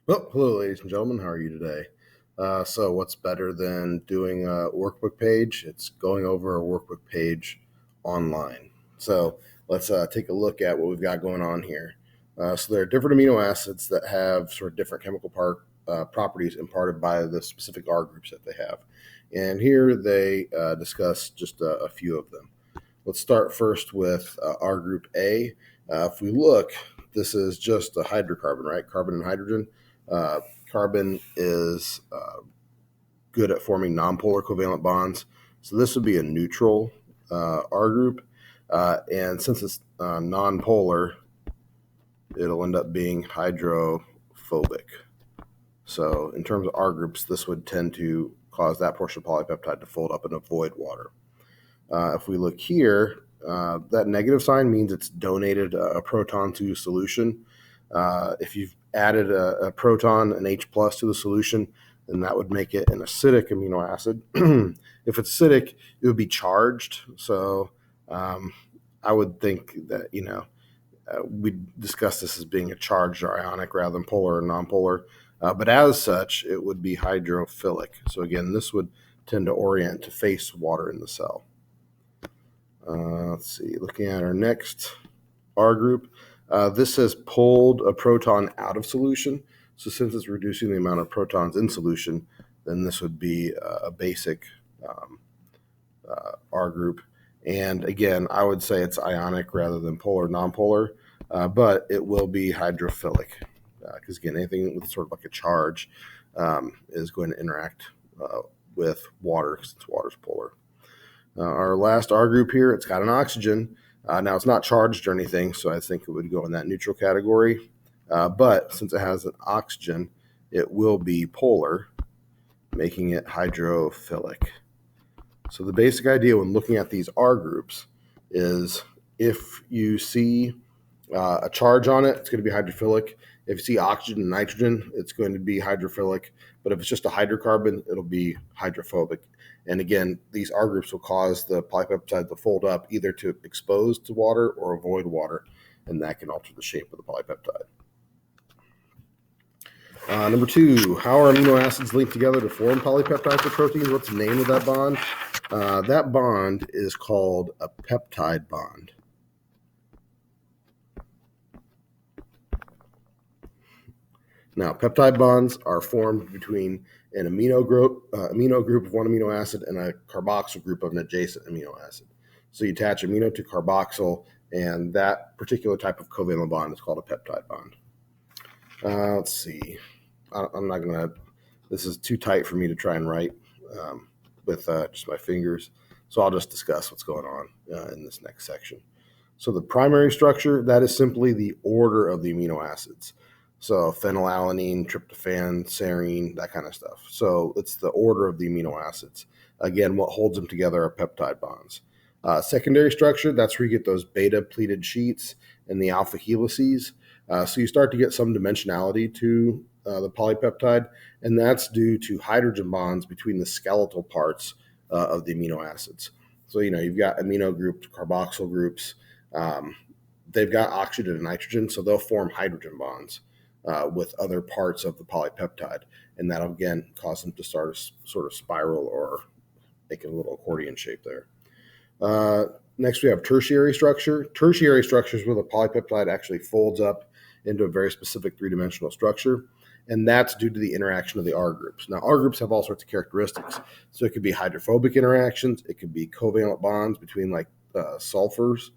Well, hello, ladies and gentlemen. How are you today? So, what's better than doing a workbook page? It's going over a workbook page online. So, let's take a look at what we've got going on here. So, there are different amino acids that have sort of different chemical properties imparted by the specific R groups that they have. And here they discuss just a few of them. Let's start first with R group A. If we look, this is just a hydrocarbon, right? Carbon and hydrogen. Uh, Carbon is good at forming nonpolar covalent bonds. So this would be a neutral R group. And since it's nonpolar, it'll end up being hydrophobic. So in terms of R groups, this would tend to cause that portion of polypeptide to fold up and avoid water. If we look here, that negative sign means it's donated a proton to solution. If you've added a proton, an H plus to the solution, then that would make it an acidic amino acid. If it's acidic, it would be charged. So I would think that, we discuss this as being a charged or ionic rather than polar or nonpolar. But as such, it would be hydrophilic. So again, this would tend to orient to face water in the cell. Let's see, looking at our next R group, this has pulled a proton out of solution. So since it's reducing the amount of protons in solution, then this would be a basic R group. And again, I would say it's ionic rather than polar, nonpolar, but it will be hydrophilic because again, anything with sort of like a charge is going to interact with water since water is polar. Our last R group here, it's got an oxygen. Now, it's not charged or anything, so I think it would go in that neutral category. But since it has an oxygen, it will be polar, making it hydrophilic. So the basic idea when looking at these R groups is if you see a charge on it, it's going to be hydrophilic. If you see oxygen and nitrogen, it's going to be hydrophilic. But if it's just a hydrocarbon, it'll be hydrophobic. And again, these R groups will cause the polypeptide to fold up either to expose to water or avoid water, and that can alter the shape of the polypeptide. Number two, how are amino acids linked together to form polypeptides for proteins? What's the name of that bond? That bond is called a peptide bond. Now, peptide bonds are formed between an amino group of one amino acid and a carboxyl group of an adjacent amino acid. So you attach amino to carboxyl, and that particular type of covalent bond is called a peptide bond. Let's see. I'm not going to, this is too tight for me to try and write with just my fingers. So I'll just discuss what's going on in this next section. So the primary structure, that is simply the order of the amino acids. So phenylalanine, tryptophan, serine, that kind of stuff. So it's the order of the amino acids. Again, what holds them together are peptide bonds. Secondary structure, that's where you get those beta pleated sheets and the alpha helices. So you start to get some dimensionality to the polypeptide, and that's due to hydrogen bonds between the skeletal parts of the amino acids. So, you've got amino groups, carboxyl groups. They've got oxygen and nitrogen, so they'll form hydrogen bonds with other parts of the polypeptide, and that'll again cause them to start a sort of spiral or make a little accordion shape there. Next, we have tertiary structure. Tertiary structure is where the polypeptide actually folds up into a very specific three-dimensional structure, and that's due to the interaction of the R groups. Now, R groups have all sorts of characteristics. So it could be hydrophobic interactions. It could be covalent bonds between sulfurs,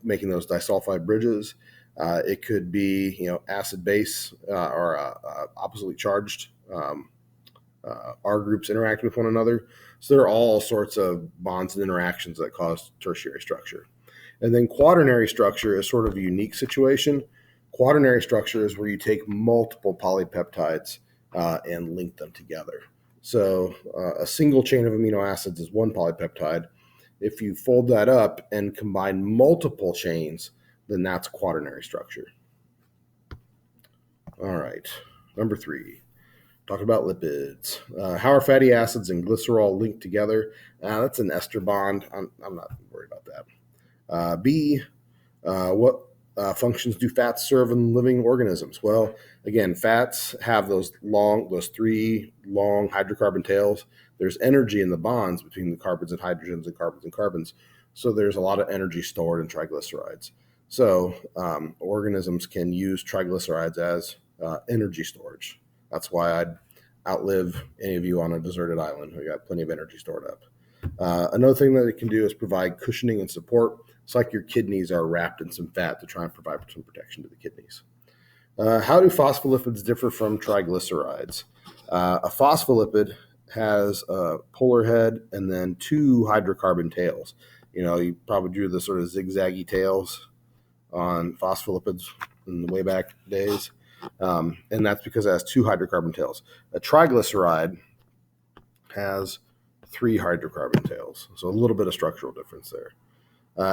making those disulfide bridges. It could be, acid-base or oppositely charged R groups interact with one another. So there are all sorts of bonds and interactions that cause tertiary structure. And then quaternary structure is sort of a unique situation. Quaternary structure is where you take multiple polypeptides and link them together. So a single chain of amino acids is one polypeptide. If you fold that up and combine multiple chains, then that's quaternary structure. All right, number three. Talk about lipids. How are fatty acids and glycerol linked together? That's an ester bond. I'm not worried about that. B, what functions do fats serve in living organisms? Well, again, fats have those three long hydrocarbon tails. There's energy in the bonds between the carbons and hydrogens and carbons and carbons. So there's a lot of energy stored in triglycerides. So organisms can use triglycerides as energy storage. That's why I'd outlive any of you on a deserted island. We got plenty of energy stored up. Another thing that it can do is provide cushioning and support. It's like your kidneys are wrapped in some fat to try and provide some protection to the kidneys. How do phospholipids differ from triglycerides? A phospholipid has a polar head and then two hydrocarbon tails. You probably drew the sort of zigzaggy tails on phospholipids in the way back days. And that's because it has two hydrocarbon tails. A triglyceride has three hydrocarbon tails. So a little bit of structural difference there.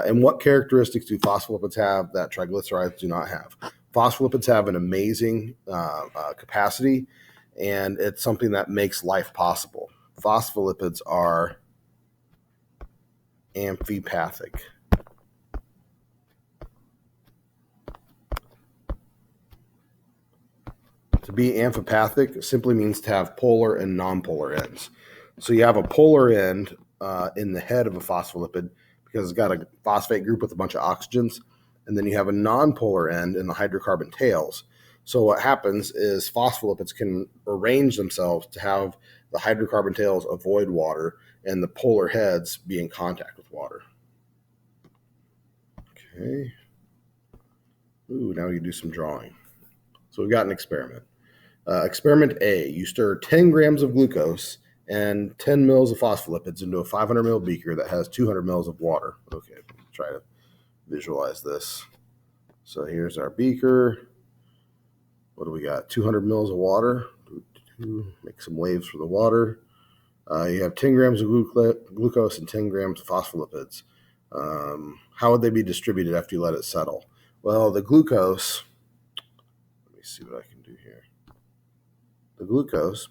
And what characteristics do phospholipids have that triglycerides do not have? Phospholipids have an amazing capacity, and it's something that makes life possible. Phospholipids are amphipathic. To be amphipathic simply means to have polar and nonpolar ends. So you have a polar end in the head of a phospholipid because it's got a phosphate group with a bunch of oxygens, and then you have a nonpolar end in the hydrocarbon tails. So what happens is phospholipids can arrange themselves to have the hydrocarbon tails avoid water and the polar heads be in contact with water. Okay. Ooh, now you do some drawing. So we've got an experiment. Experiment A, you stir 10 grams of glucose and 10 mils of phospholipids into a 500 ml beaker that has 200 mils of water. Okay, try to visualize this. So here's our beaker. What do we got? 200 mils of water. Make some waves for the water. You have 10 grams of glucose and 10 grams of phospholipids. How would they be distributed after you let it settle? Well, the glucose, let me see what I can do here. The glucose,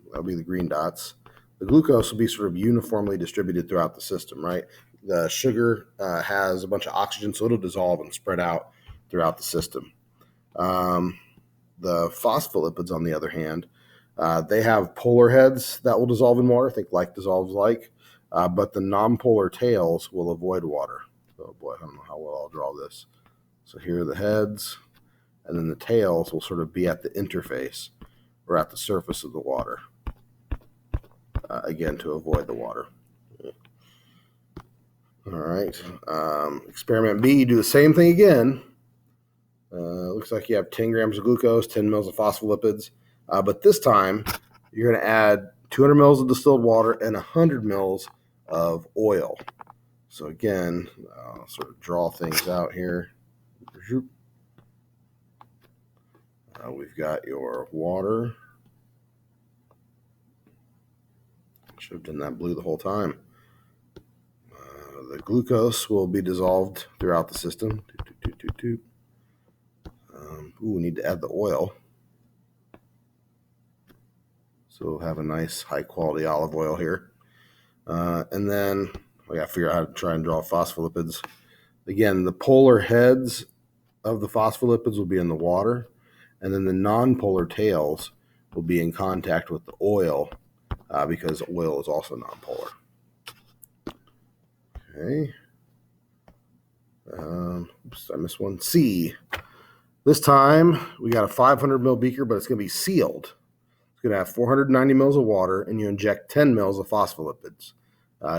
that'll be the green dots. The glucose will be sort of uniformly distributed throughout the system, right? The sugar has a bunch of oxygen, so it'll dissolve and spread out throughout the system. The phospholipids, on the other hand, they have polar heads that will dissolve in water, think like dissolves like, but the nonpolar tails will avoid water. Oh boy, I don't know how well I'll draw this. So here are the heads, and then the tails will sort of be at the interface or at the surface of the water, again, to avoid the water. All right. Experiment B, you do the same thing again. Looks like you have 10 grams of glucose, 10 mils of phospholipids, but this time you're going to add 200 mils of distilled water and 100 mils of oil. So again, I'll sort of draw things out here. We've got your water. Should have done that blue the whole time. The glucose will be dissolved throughout the system. We need to add the oil. So we'll have a nice high quality olive oil here. And then we got to figure out how to try and draw phospholipids. Again, the polar heads of the phospholipids will be in the water, and then the nonpolar tails will be in contact with the oil because oil is also nonpolar. Okay. Oops, I missed one. C. This time we got a 500 ml beaker, but it's going to be sealed. It's going to have 490 mils of water, and you inject 10 mils of phospholipids.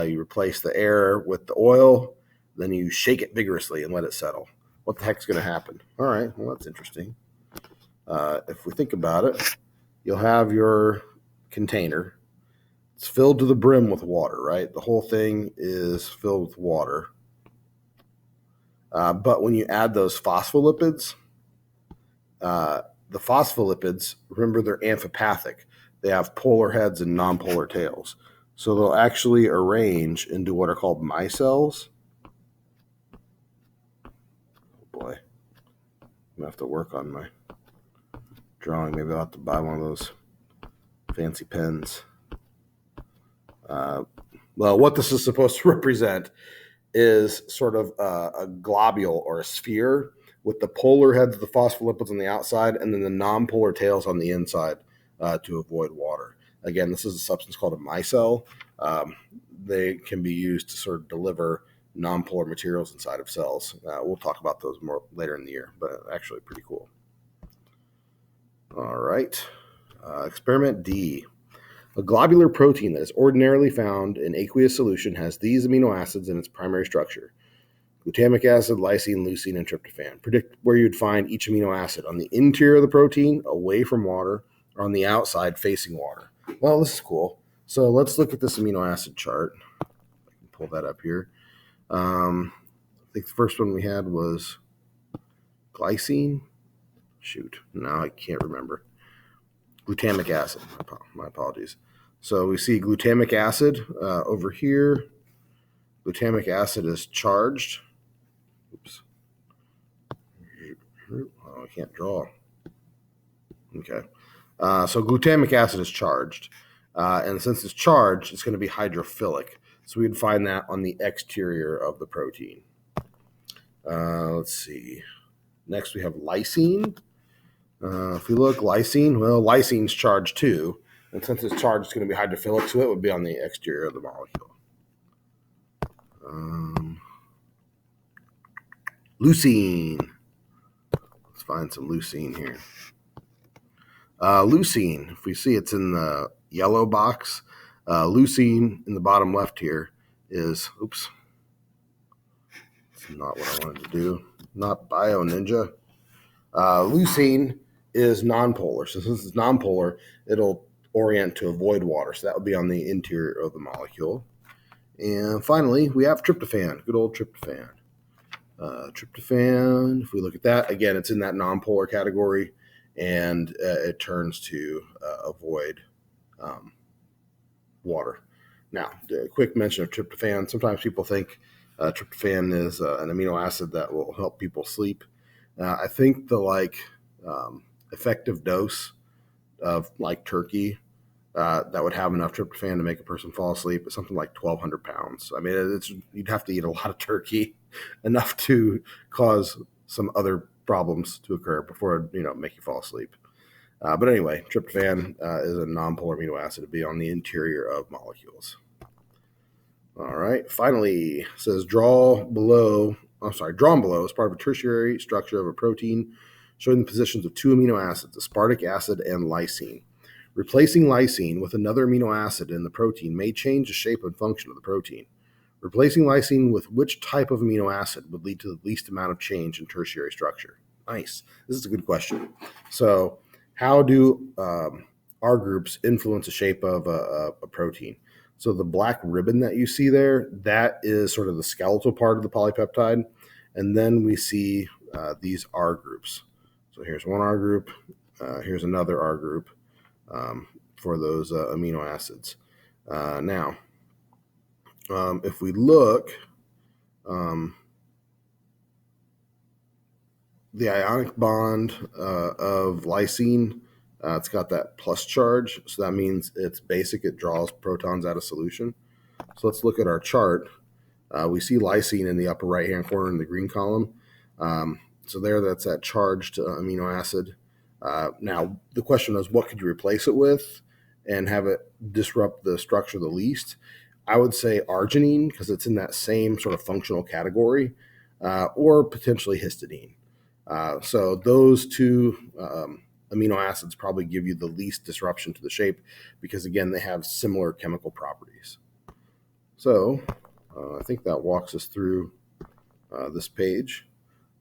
You replace the air with the oil, then you shake it vigorously and let it settle. What the heck's going to happen? All right, well, that's interesting. If we think about it, you'll have your container. It's filled to the brim with water, right? The whole thing is filled with water. But when you add those phospholipids, the phospholipids, remember, they're amphipathic. They have polar heads and nonpolar tails. So they'll actually arrange into what are called micelles. Oh boy, I'm going to have to work on my drawing. Maybe I'll have to buy one of those fancy pens. Well, what this is supposed to represent is sort of a globule or a sphere with the polar heads of the phospholipids on the outside and then the non-polar tails on the inside to avoid water. Again, this is a substance called a micelle. They can be used to sort of deliver non-polar materials inside of cells. We'll talk about those more later in the year, but actually pretty cool. All right. Experiment D. A globular protein that is ordinarily found in aqueous solution has these amino acids in its primary structure: glutamic acid, lysine, leucine, and tryptophan. Predict where you'd find each amino acid: on the interior of the protein, away from water, or on the outside facing water. Well, this is cool. So let's look at this amino acid chart. I can pull that up here. I think the first one we had was glycine. Shoot, now I can't remember. Glutamic acid. My apologies. So we see glutamic acid over here. Glutamic acid is charged. Oops. Oh, I can't draw. Okay. So glutamic acid is charged. And since it's charged, it's going to be hydrophilic. So we'd find that on the exterior of the protein. Let's see. Next, we have lysine. If we look, lysine, well, lysine's charged too. And since it's charged, it's going to be hydrophilic, so it would be on the exterior of the molecule. Leucine. Let's find some leucine here. Leucine, if we see it's in the yellow box, leucine in the bottom left here is, oops, it's not what I wanted to do. Not Bio Ninja. Leucine is nonpolar. So since it's nonpolar, it'll orient to avoid water. So that would be on the interior of the molecule. And finally, we have tryptophan, good old tryptophan. Tryptophan, if we look at that, again, it's in that nonpolar category, and it turns to avoid water. Now, a quick mention of tryptophan. Sometimes people think tryptophan is an amino acid that will help people sleep. I think the effective dose of like turkey that would have enough tryptophan to make a person fall asleep is something like 1,200 pounds. I mean, you'd have to eat a lot of turkey, enough to cause some other problems to occur before it make you fall asleep. But anyway, tryptophan is a nonpolar amino acid to be on the interior of molecules. All right. Finally, it says drawn below is part of a tertiary structure of a protein showing the positions of two amino acids, aspartic acid and lysine. Replacing lysine with another amino acid in the protein may change the shape and function of the protein. Replacing lysine with which type of amino acid would lead to the least amount of change in tertiary structure? Nice. This is a good question. So how do R groups influence the shape of a protein? So the black ribbon that you see there, that is sort of the skeletal part of the polypeptide. And then we see these R groups. So here's one R group. Here's another R group for those amino acids. Now, if we look, the ionic bond of lysine, it's got that plus charge. So that means it's basic. It draws protons out of solution. So let's look at our chart. We see lysine in the upper right-hand corner in the green column. So that's that charged amino acid. Now, the question is, what could you replace it with and have it disrupt the structure the least? I would say arginine, because it's in that same sort of functional category, or potentially histidine. So those two amino acids probably give you the least disruption to the shape because, again, they have similar chemical properties. So I think that walks us through this page.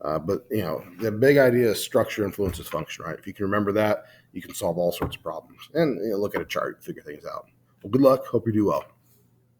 But, the big idea is structure influences function, right? If you can remember that, you can solve all sorts of problems. And look at a chart, figure things out. Well, good luck. Hope you do well.